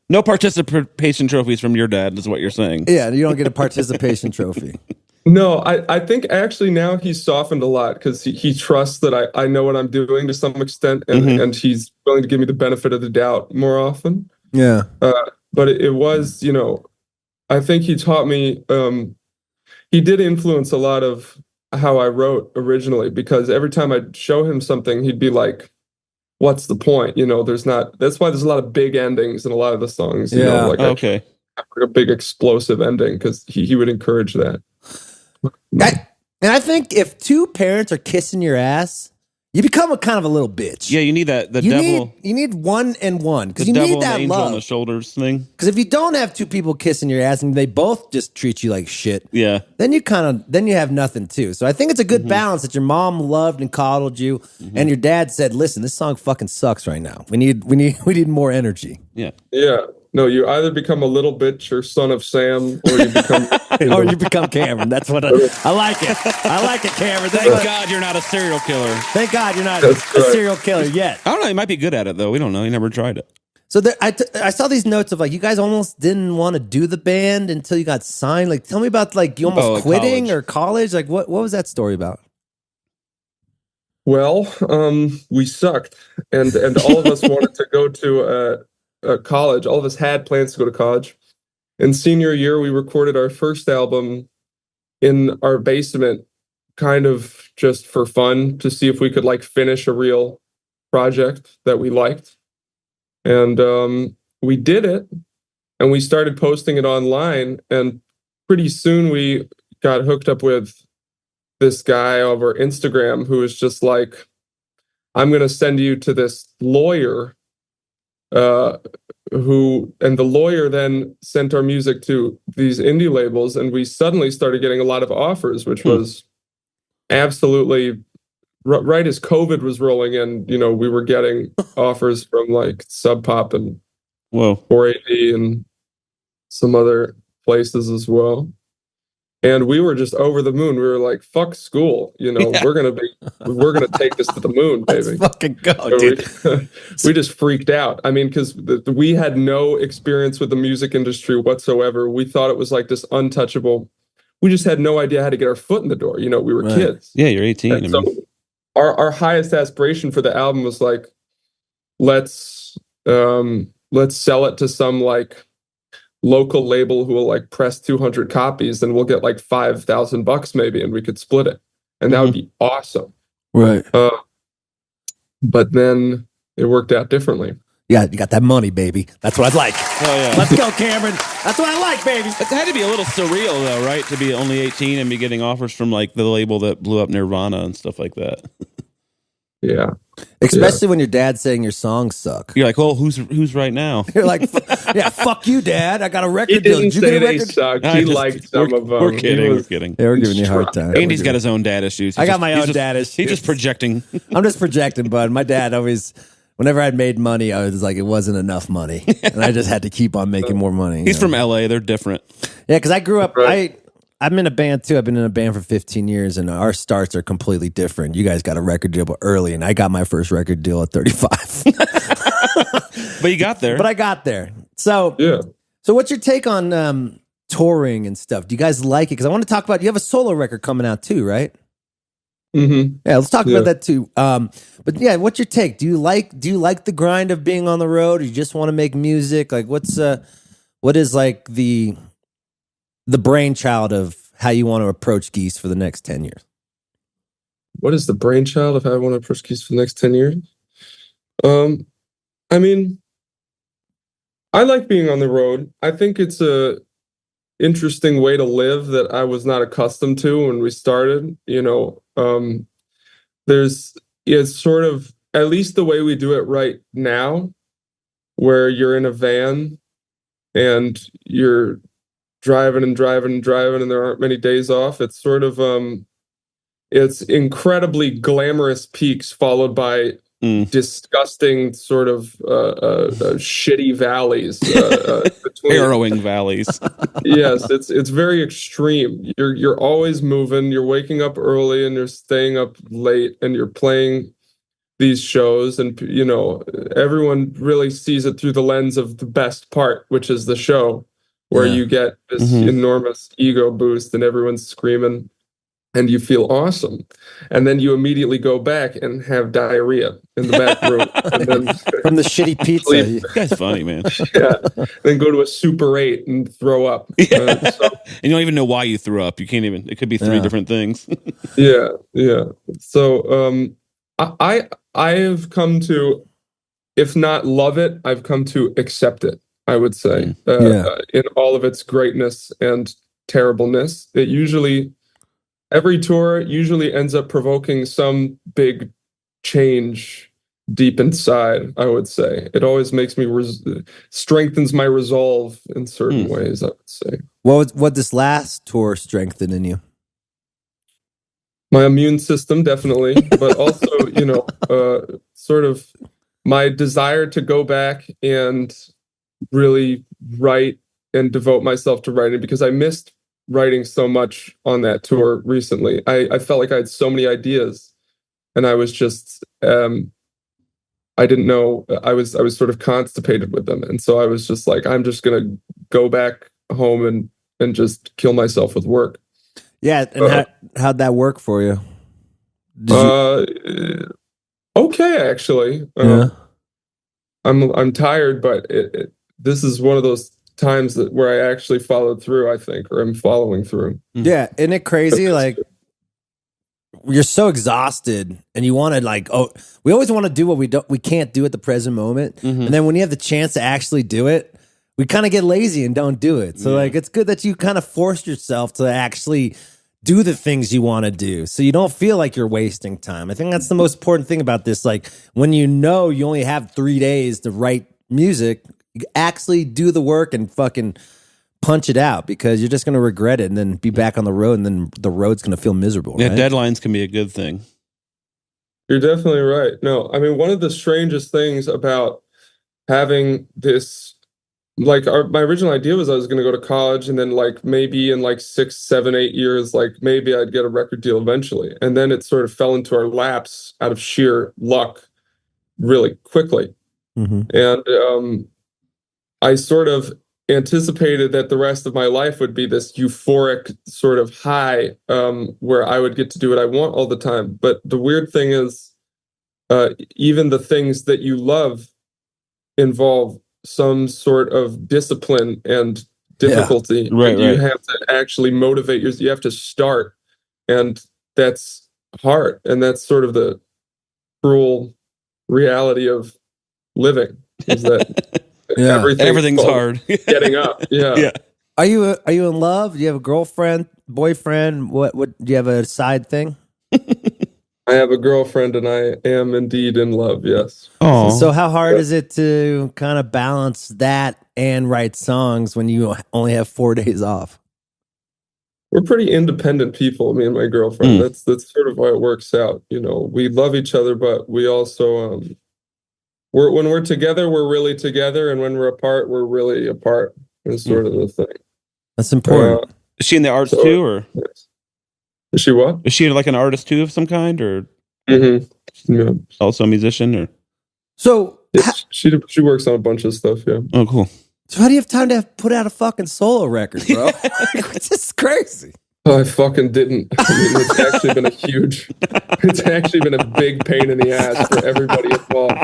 no participation trophies from your dad, is what you're saying. Yeah, you don't get a participation trophy. No, I think actually now he's softened a lot because he trusts that I know what I'm doing to some extent, and he's willing to give me the benefit of the doubt more often. Yeah. But it was, I think he taught me, he did influence a lot of how I wrote originally, because every time I'd show him something, he'd be like, what's the point? That's why there's a lot of big endings in a lot of the songs. Okay. A big explosive ending, because he would encourage that. And I think if two parents are kissing your ass, you become a kind of a little bitch. Yeah, you need that. You need one and one, because you devil need and that angel love on the shoulders thing. Because if you don't have two people kissing your ass and they both just treat you like shit, then you have nothing too. So I think it's a good balance that your mom loved and coddled you, and your dad said, "Listen, this song fucking sucks right now. We need more energy." Yeah. Yeah. No, you either become a little bitch or son of Sam, or you become or you become Cameron. That's what I like it. I like it, Cameron. Thank God you're not a serial killer. Thank God you're not a serial killer yet. I don't know. He might be good at it, though. We don't know. He never tried it. So I saw these notes of like you guys almost didn't want to do the band until you got signed. Like, tell me about like you almost like quitting college. or college. Like, what was that story about? Well, we sucked, and all of us wanted to go to a college. All of us had plans to go to college. In senior year, we recorded our first album in our basement, kind of just for fun, to see if we could like finish a real project that we liked. And we did it, and we started posting it online, and pretty soon we got hooked up with this guy over Instagram who was just like, I'm going to send you to this lawyer and the lawyer then sent our music to these indie labels, and we suddenly started getting a lot of offers, which was absolutely right as COVID was rolling in. You know, we were getting offers from like Sub Pop and 4AD and some other places as well. And we were just over the moon. We were like, "Fuck school, you know. Yeah. We're gonna take this to the moon, baby." Let's fucking go, So dude. we just freaked out. I mean, because we had no experience with the music industry whatsoever. We thought it was like this untouchable. We just had no idea how to get our foot in the door. You know, we were kids. Yeah, you're 18. And so our highest aspiration for the album was like, let's sell it to some like local label who will like press 200 copies, and we'll get like $5,000 maybe, and we could split it, and that would be awesome. Right. But then it worked out differently. Yeah, you got that money, baby. That's what I'd like. Oh yeah. Let's go, Cameron. That's what I like, baby. It had to be a little surreal though, right? To be only 18 and be getting offers from like the label that blew up Nirvana and stuff like that. Yeah. Especially when your dad's saying your songs suck. You're like, well, who's right now? You're like, yeah, fuck you, Dad. I got a He record deal. didn't Did you say get a they record? sucked. He liked some of them. We're kidding. We're kidding. They were giving you a hard time. Andy's got his own dad issues. I got my own dad issues. He's just projecting. I'm just projecting, bud. My dad always, whenever I'd made money, I was like, it wasn't enough money. And I just had to keep on making more money. He's from LA. They're different. Yeah, because I grew up, Right. I'm in a band too. I've been in a band for 15 years, and our starts are completely different. You guys got a record deal early, and I got my first record deal at 35. But you got there. But I got there. So, Yeah. So what's your take on touring and stuff? Do you guys like it? Because I want to talk about, you have a solo record coming out too, right? Mm-hmm. Yeah, let's talk about that too. But yeah, what's your take? Do you like the grind of being on the road, or you just want to make music? Like, what is like the brainchild of how you want to approach Geese for the next 10 years? What is the brainchild of how I want to approach Geese for the next 10 years? I mean, I like being on the road. I think it's a interesting way to live that I was not accustomed to when we started. You know, it's sort of, at least the way we do it right now, where you're in a van and you're driving and driving and driving, and there aren't many days off. It's sort of it's incredibly glamorous peaks followed by disgusting sort of shitty valleys, between harrowing valleys. Yes, it's very extreme. You're always moving. You're waking up early and you're staying up late, and you're playing these shows, and you know, everyone really sees it through the lens of the best part, which is the show, where you get this enormous ego boost and everyone's screaming and you feel awesome. And then you immediately go back and have diarrhea in the back room. And then from the shitty pizza. This guy's funny, man. Yeah. Then go to a Super 8 and throw up. And you don't even know why you threw up. You can't even, it could be three different things. Yeah. So I have come to, if not love it, I've come to accept it, I would say, in all of its greatness and terribleness. It usually, every tour usually ends up provoking some big change deep inside, I would say. It always makes me, strengthens my resolve in certain ways, I would say. What this last tour strengthen in you? My immune system, definitely, but also, you know, sort of my desire to go back and really write and devote myself to writing, because I missed writing so much on that tour recently. I felt like I had so many ideas, and I was just I didn't know I was sort of constipated with them, and so I was just like, I'm just gonna go back home and just kill myself with work. Yeah, and how'd that work for you? Okay, actually. Yeah. I'm tired, but this is one of those times where I actually followed through, I think, or I'm following through. Yeah, isn't it crazy? Like, you're so exhausted and you want to we always want to do what we can't do at the present moment. And then when you have the chance to actually do it, we kind of get lazy and don't do it. So like, it's good that you kind of forced yourself to actually do the things you want to do, so you don't feel like you're wasting time. I think that's the most important thing about this. Like, when you know you only have 3 days to write music, you actually do the work and fucking punch it out, because you're just going to regret it and then be back on the road, and then the road's going to feel miserable. Yeah, right? deadlines can be a good thing. You're definitely right. No, I mean, one of the strangest things about having this, like, my original idea was I was going to go to college, and then like maybe in like 6, 7, 8 years, like maybe I'd get a record deal eventually. And then it sort of fell into our laps out of sheer luck really quickly. And I sort of anticipated that the rest of my life would be this euphoric sort of high, where I would get to do what I want all the time. But the weird thing is, even the things that you love involve some sort of discipline and difficulty. Right. You have to actually motivate you have to start, and that's hard. And that's sort of the cruel reality of living, is that everything's hard. Getting up. Yeah. Are you in love? Do you have a girlfriend, boyfriend? What do you have a side thing? I have a girlfriend, and I am indeed in love. Yes. Oh, So how hard is it to kind of balance that and write songs when you only have 4 days off? We're pretty independent people, me and my girlfriend. That's sort of why it works out. You know, we love each other, but we also when we're together, we're really together, and when we're apart, we're really apart. Is sort of the thing. That's important. is she in the arts too, or is she what? is she like an artist too of some kind, or yeah, also a musician, or? So she works on a bunch of stuff. Yeah. Oh, cool. So how do you have time to put out a fucking solo record, bro? It's just crazy. Oh, I fucking didn't. I mean, it's actually been a big pain in the ass for everybody involved.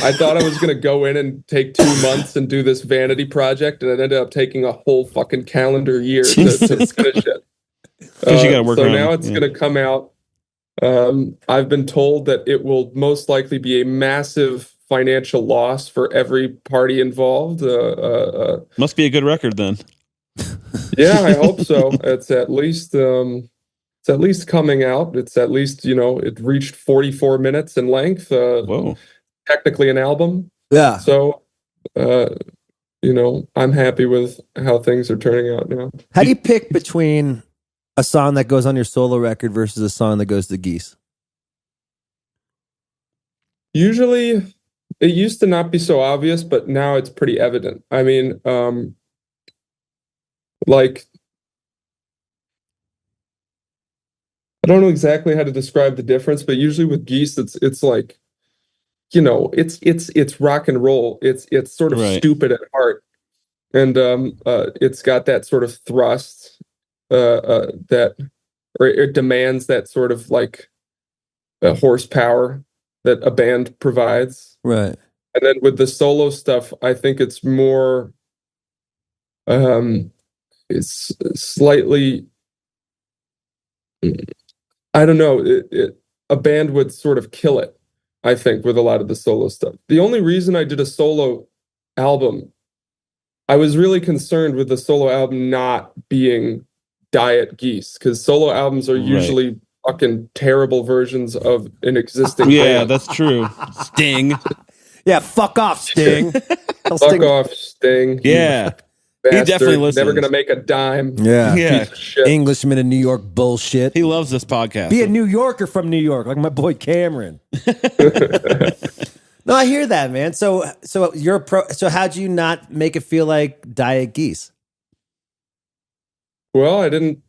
I thought I was going to go in and take 2 months and do this vanity project, and it ended up taking a whole fucking calendar year to finish it. Because you got to work so around, now it's going to come out. I've been told that it will most likely be a massive financial loss for every party involved. Must be a good record then. Yeah, I hope so. It's at least coming out. It's at least, it reached 44 minutes in length. Whoa. Technically an album. Yeah. So, I'm happy with how things are turning out now. How do you pick between a song that goes on your solo record versus a song that goes to Geese? Usually, it used to not be so obvious, but now it's pretty evident. I mean, like, I don't know exactly how to describe the difference, but usually with Geese, it's like, it's rock and roll. It's sort of stupid at heart, and it's got that sort of thrust that, or it demands that sort of like horsepower that a band provides. Right. And then with the solo stuff, I think it's more, it's slightly, I don't know, a band would sort of kill it, I think, with a lot of the solo stuff. The only reason I did a solo album, I was really concerned with the solo album not being Diet Geese, because solo albums are usually fucking terrible versions of an existing band. That's true. Sting. Yeah, fuck off, Sting. Fuck off, Sting. Yeah. Bastard. He definitely listens. Never gonna make a dime. Yeah. Piece of shit. Englishman in New York bullshit. He loves this podcast. Be a New Yorker from New York, like my boy Cameron. No, I hear that, man. So you're so how'd you not make it feel like Diet Geese? Well, I didn't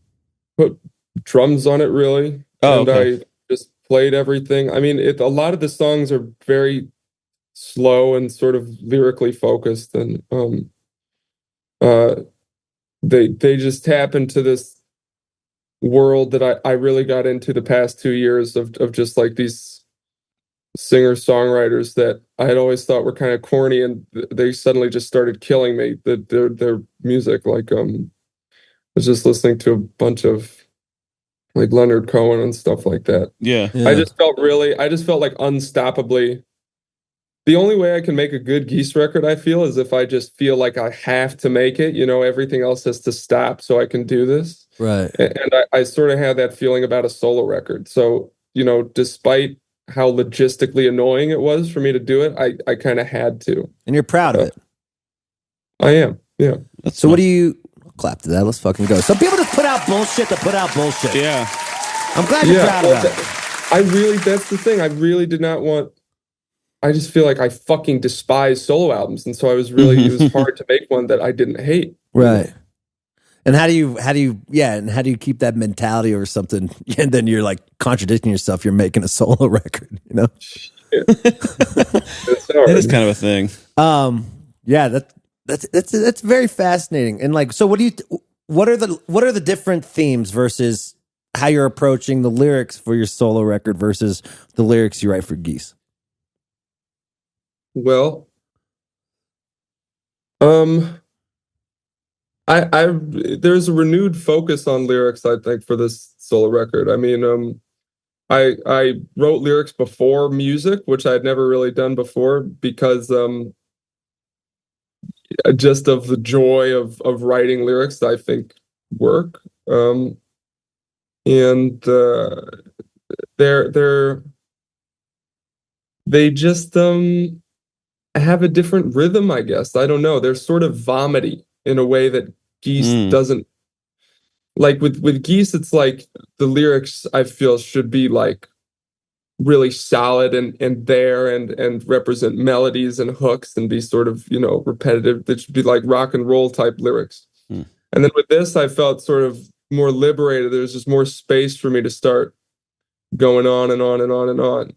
put drums on it really. Oh, and okay. I just played everything. I mean, a lot of the songs are very slow and sort of lyrically focused, and they just tap into this world that I really got into the past 2 years of just like these singer-songwriters that I had always thought were kind of corny, and they suddenly just started killing me. Their music, like I was just listening to a bunch of like Leonard Cohen and stuff like that. Yeah. I just felt like unstoppably. The only way I can make a good Geese record, I feel, is if I just feel like I have to make it. Everything else has to stop so I can do this. Right. And I sort of had that feeling about a solo record. So, despite how logistically annoying it was for me to do it, I kind of had to. And you're proud of it. I am, yeah. So what do you... Clap to that. Let's fucking go. Some people just put out bullshit to put out bullshit. Yeah. I'm glad you're proud of that. That's the thing. I really did not want... I just feel like I fucking despise solo albums. And so it was hard to make one that I didn't hate. Right. And how do you keep that mentality or something? And then you're like contradicting yourself. You're making a solo record, Yeah. It is kind of a thing. Yeah, that's very fascinating. And like, so what are the different themes versus how you're approaching the lyrics for your solo record versus the lyrics you write for Geese? Well, there's a renewed focus on lyrics, I think, for this solo record. I mean, I wrote lyrics before music, which I had never really done before, because just of the joy of writing lyrics, I think work. And they just have a different rhythm, I guess. I don't know. They're sort of vomity in a way that Geese doesn't. Like with Geese, it's like the lyrics, I feel, should be like really solid and there and represent melodies and hooks and be sort of, repetitive. That should be like rock and roll type lyrics. And then with this, I felt sort of more liberated. There's just more space for me to start going on and on and on and on,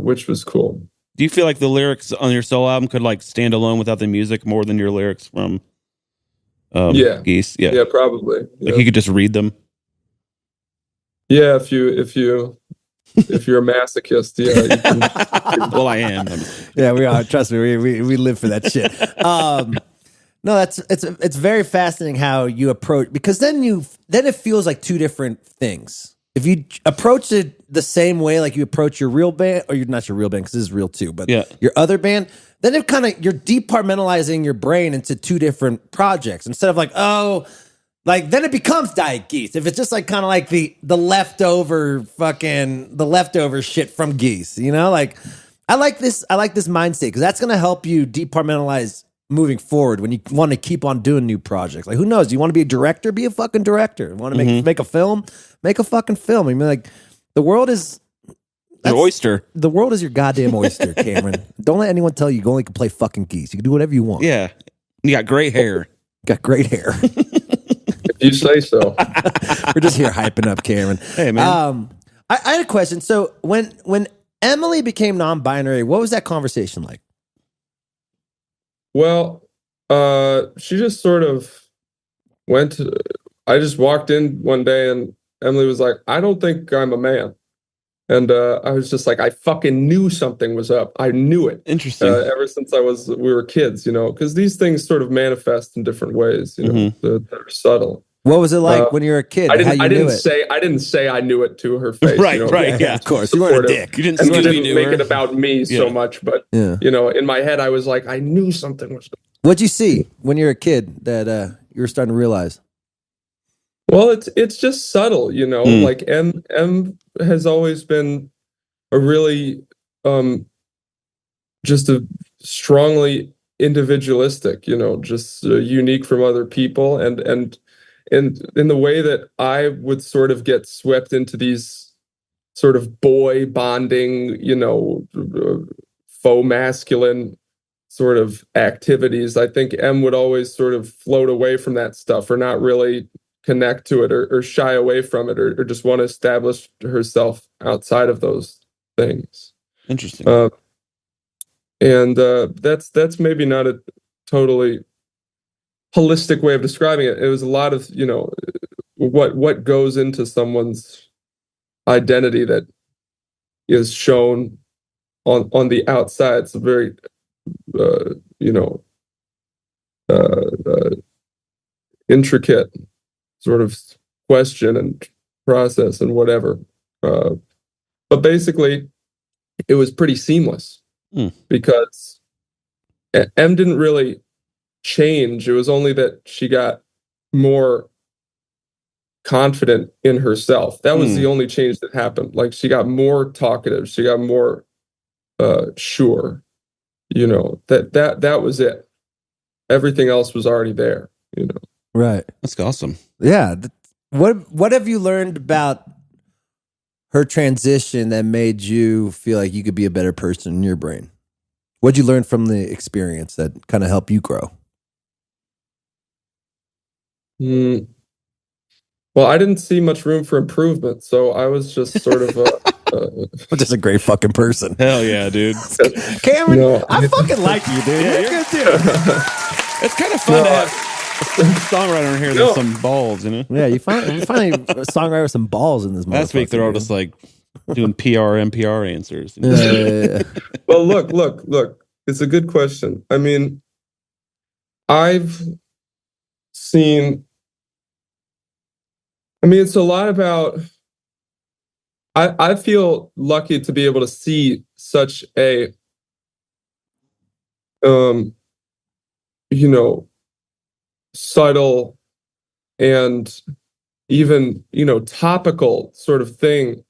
which was cool. Do you feel like the lyrics on your solo album could like stand alone without the music more than your lyrics from Geese? Yeah, probably. Like you could just read them. Yeah, if you're a masochist, yeah. You can. Well, I am. Yeah, we are. Trust me, we live for that shit. No, it's very fascinating how you approach, because then it feels like two different things. If you approach it the same way, like you approach your real band, or you're not your real band because this is real too, but your other band, then you're departmentalizing your brain into two different projects instead of like, then it becomes Diet Geese. If it's just like kind of like the leftover shit from Geese, like I like this mindset because that's gonna help you departmentalize moving forward when you want to keep on doing new projects. Like, who knows? You want to be a director? Be a fucking director. You want to make a film? Make a fucking film. I mean, like, the world is an oyster. The world is your goddamn oyster, Cameron. Don't let anyone tell you only can play fucking Geese. You can do whatever you want. Yeah. You got great hair. Got great hair. You say so. We're just here hyping up Cameron. Hey, man. I had a question. So when Emily became non-binary, what was that conversation like? Well, she just sort of I just walked in one day and Emily was like, I don't think I'm a man. And I was just like, I fucking knew something was up. I knew it. Interesting. Ever since we were kids, because these things sort of manifest in different ways, that are subtle. What was it like when you were a kid? I didn't say I knew it to her face. Right. Yeah, of course. You weren't a dick. You didn't make it about me so much, but in my head I was like, I knew something was. What'd you see when you were a kid that you were starting to realize? Well, it's just subtle, like M has always been a really just a strongly individualistic, just unique from other people, and in the way that I would sort of get swept into these sort of boy bonding, faux masculine sort of activities, I think M would always sort of float away from that stuff, or not really connect to it, or shy away from it, or just want to establish herself outside of those things. Interesting. And that's maybe not a totally holistic way of describing it. It was a lot of, what goes into someone's identity that is shown on the outside. It's a very intricate sort of question and process and whatever. But basically, it was pretty seamless because M didn't really change. It was only that she got more confident in herself. That was the only change that happened. Like, she got more talkative. She got more sure. That was it. Everything else was already there. Right. That's awesome. Yeah. What have you learned about her transition that made you feel like you could be a better person in your brain? What'd you learn from the experience that kind of helped you grow? Well, I didn't see much room for improvement, so I was just sort of just a great fucking person. Hell yeah, dude. Cameron, I fucking like you, dude. Yeah, you're good, dude. It's kind of fun to have a songwriter in here with some balls, Yeah, you finally a songwriter with some balls in this. Last week they're all just like doing PR, NPR answers. Yeah. Well, look. It's a good question. I mean, I've seen. I mean, it's a lot about. I feel lucky to be able to see such a, subtle and even, topical sort of thing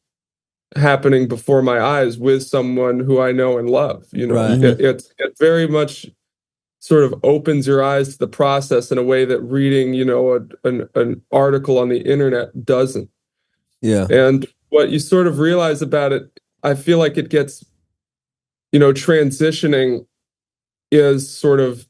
happening before my eyes with someone who I know and love. Right. It very much sort of opens your eyes to the process in a way that reading, an article on the internet doesn't. Yeah. And what you sort of realize about it, I feel like it gets, transitioning is sort of,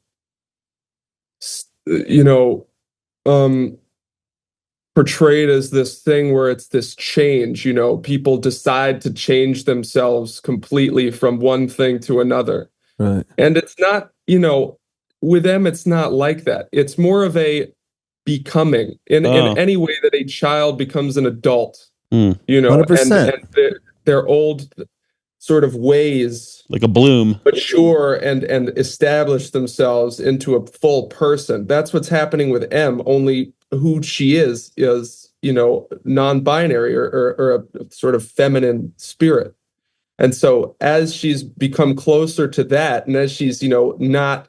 portrayed as this thing where it's this change, people decide to change themselves completely from one thing to another. Right. And it's not, with them, it's not like that. It's more of a becoming in any way that a child becomes an adult, 100%. and their old sort of ways like a bloom mature and establish themselves into a full person. That's what's happening with M, only who she is non-binary or a sort of feminine spirit. And so as she's become closer to that, and as she's not,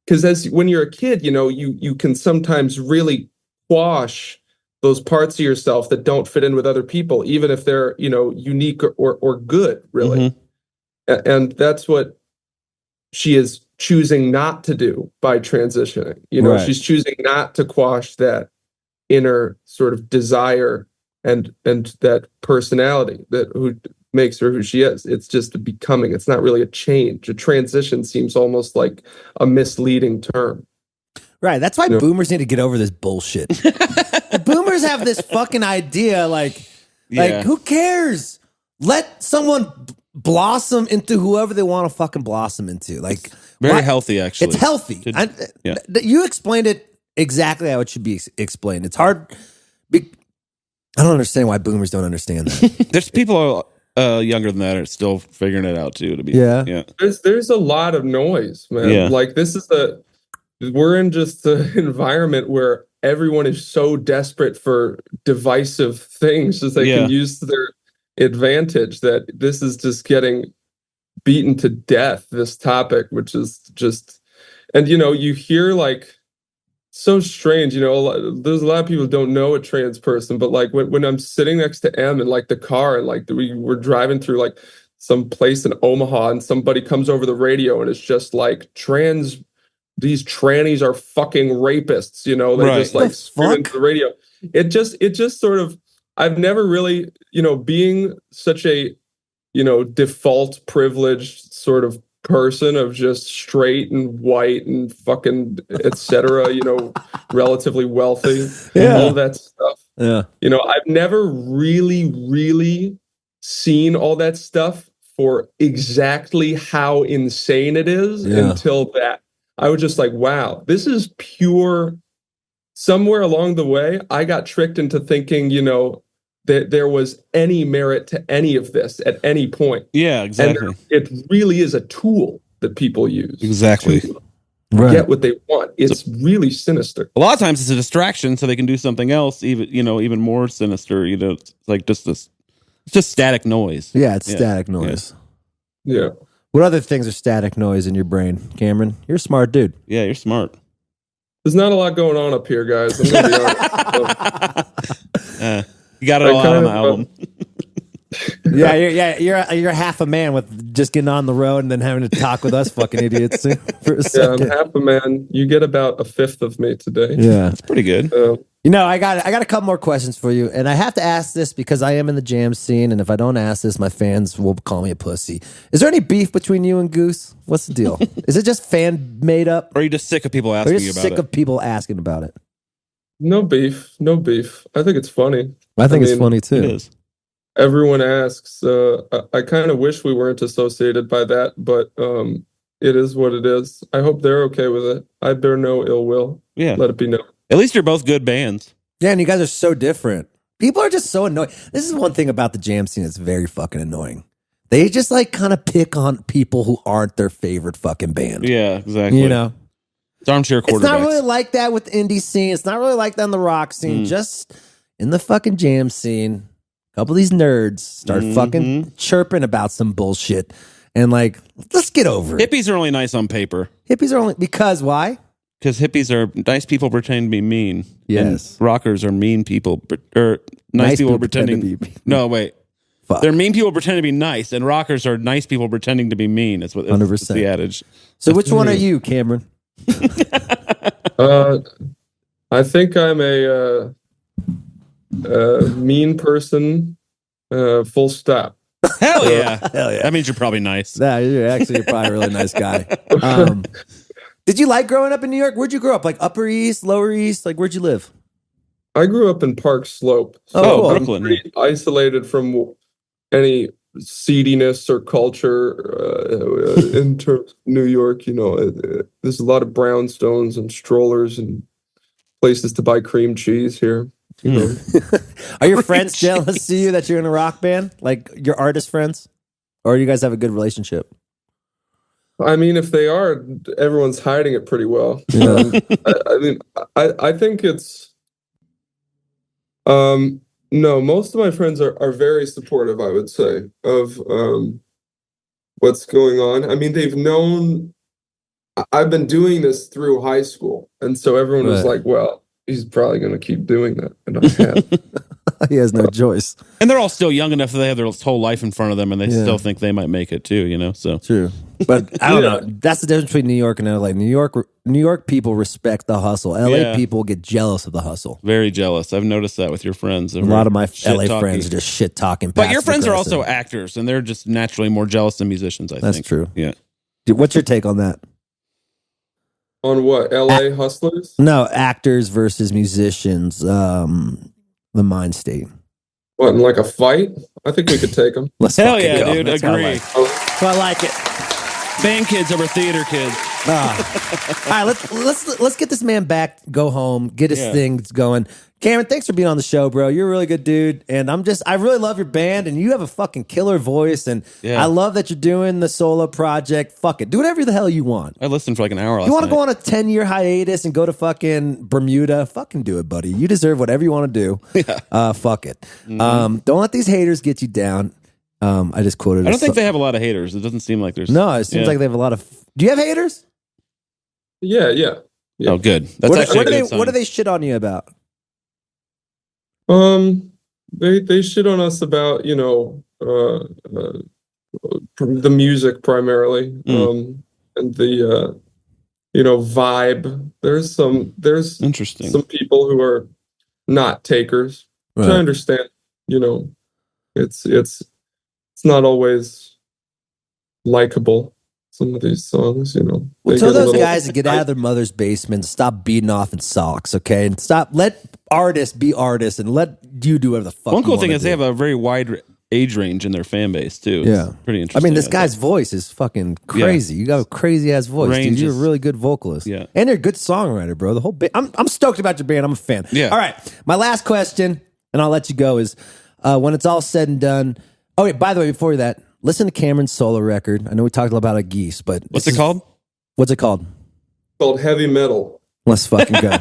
because when you're a kid, you can sometimes really quash those parts of yourself that don't fit in with other people, even if they're unique or good, really. And that's what she is choosing not to do by transitioning. Right. She's choosing not to quash that inner sort of desire and that personality that who makes her who she is. It's just a becoming. It's not really a change. A transition seems almost like a misleading term. Right. That's why boomers need to get over this bullshit. The boomers have this fucking idea like who cares? Let someone blossom into whoever they want to fucking blossom into. Like, very healthy, actually. It's healthy. You explained it exactly how it should be explained. It's hard. I don't understand why boomers don't understand that. There's people younger than that are still figuring it out too. Yeah. There's a lot of noise, man. Yeah. Like, we're in just an environment where everyone is so desperate for divisive things as they can use to their advantage that this is just getting beaten to death, this topic, which is just, and you hear like so strange, there's a lot of people who don't know a trans person, but like when I'm sitting next to M in like the car and like we're driving through like some place in Omaha and somebody comes over the radio and it's just like these trannies are fucking rapists, they just like scream into the radio. It just sort of, I've never really, being such a, default privileged sort of person of just straight and white and fucking etc. Relatively wealthy, all that stuff. Yeah, I've never really seen all that stuff for exactly how insane it is until that. I was just like, wow, this is pure. Somewhere along the way, I got tricked into thinking, that there was any merit to any of this at any point. Yeah, exactly. And it really is a tool that people use. Exactly. To get what they want. It's really sinister. A lot of times it's a distraction so they can do something else even more sinister. It's like just this. It's just static noise. Yeah, it's static noise. Yeah. What other things are static noise in your brain, Cameron? You're a smart dude. Yeah, you're smart. There's not a lot going on up here, guys. I'm gonna be honest. You got it all out on the album. You're half a man with just getting on the road and then having to talk with us fucking idiots for a second. I'm half a man. You get about a fifth of me today. Yeah, that's pretty good. I got a couple more questions for you, and I have to ask this because I am in the jam scene, and if I don't ask this, my fans will call me a pussy. Is there any beef between you and Goose? What's the deal? Is it just fan made up? Or are you just sick of people asking you about it? Sick of people asking about it? No beef. I think it's funny. I mean, it's funny too. It is. Everyone asks. I kind of wish we weren't associated by that, but it is what it is. I hope they're okay with it. I bear no ill will. Yeah. Let it be known. At least you're both good bands. Yeah, and you guys are so different. People are just so annoying. This is one thing about the jam scene that's very fucking annoying. They just like kind of pick on people who aren't their favorite fucking band. Yeah, exactly. It's armchair quarterbacks. It's not really like that with the indie scene. It's not really like that in the rock scene. Just in the fucking jam scene, a couple of these nerds start fucking chirping about some bullshit. And like, let's get over it. Hippies are only nice on paper. Hippies are only, because why? Because hippies are nice people pretending to be mean. Yes. And rockers are mean people, or nice people pretending to be. No, wait. Fuck. They're mean people pretending to be nice, and rockers are nice people pretending to be mean. That's 100%. That's the adage. So which one are you, Cameron? I think I'm a mean person. Full stop. Hell yeah. Hell yeah. That means you're probably nice. Yeah, you're probably a really nice guy. Did you like growing up in New York? Where'd you grow up? Like Upper East, Lower East? Like where'd you live? I grew up in Park Slope. So cool. Brooklyn. Pretty isolated from any seediness or culture in terms of New York. There's a lot of brownstones and strollers and places to buy cream cheese here. Are your friends jealous to you that you're in a rock band? Like your artist friends? Or you guys have a good relationship? I mean, if they are, everyone's hiding it pretty well. Yeah. I think it's no, most of my friends are very supportive, I would say, of what's going on. I mean, they've known I've been doing this through high school, and so everyone was like, well, he's probably going to keep doing that, and I have. He has no choice. And they're all still young enough that they have their whole life in front of them, and they still think they might make it too, so. True. But I don't know. That's the difference between New York and LA. New York people respect the hustle. LA people get jealous of the hustle. Very jealous. I've noticed that with your friends. A lot of my LA friends are just shit talking. But your friends are also actors, and they're just naturally more jealous than musicians, I think. That's true. Yeah. Dude, what's your take on that? On what? LA hustlers? No, actors versus musicians. The mind state. What, in like a fight? I think we could take them. Hell yeah, dude. That's Agree. So I like it. Band kids over theater kids. All right, let's get this man back. Go home. Get his things going. Cameron, thanks for being on the show, bro. You're a really good dude, and I really love your band, and you have a fucking killer voice, and I love that you're doing the solo project. Fuck it, do whatever the hell you want. I listened for like an hour. You want to go on a 10-year hiatus and go to fucking Bermuda? Fucking do it, buddy. You deserve whatever you want to do. Yeah. Fuck it. Don't let these haters get you down. I just quoted. I don't think they have a lot of haters. It doesn't seem like there's. No, it seems like they have a lot of. Do you have haters? Yeah. Oh, good. That's what do they shit on you about? They shit on us about the music primarily, and the vibe. There's interesting some people who are not takers, which I understand. It's not always likable. Some of these songs, Well, tell those guys to get out of their mother's basement, stop beating off in socks, okay? And let artists be artists and let you do whatever the fuck. One cool thing is they have a very wide age range in their fan base too. It's pretty interesting. I mean, this guy's voice is fucking crazy. You got a crazy ass voice, dude. You're a really good vocalist. Yeah, and you're a good songwriter, bro. The whole band. I'm stoked about your band. I'm a fan. Yeah. All right, my last question, and I'll let you go. Is when it's all said and done. Oh, wait, by the way, before that, listen to Cameron's solo record. I know we talked about a Geese, but what's it called? What's it called? Called Heavy Metal. Let's fucking go.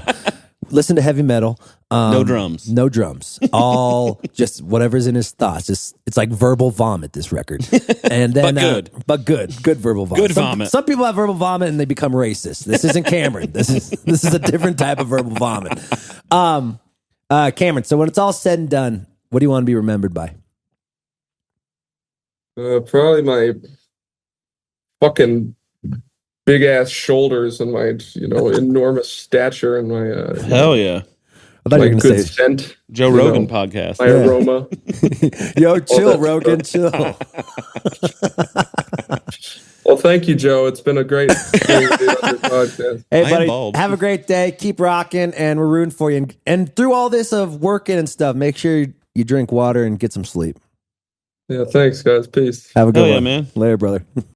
Listen to Heavy Metal. No drums. No drums. All just whatever's in his thoughts. It's like verbal vomit, this record. And then, but good. Good verbal vomit. Good vomit. Some people have verbal vomit and they become racist. This isn't Cameron. This is a different type of verbal vomit. Cameron, so when it's all said and done, what do you want to be remembered by? Probably my fucking big ass shoulders and my enormous stature and my hell yeah. My good scent. Joe Rogan podcast. My aroma. Yo, chill, Rogan, chill. Well, thank you, Joe. It's been a great podcast. Hey, buddy, have a great day. Keep rocking, and we're rooting for you. And through all this of working and stuff, make sure you drink water and get some sleep. Yeah, thanks, guys. Peace. Have a good one. Man. Later, brother.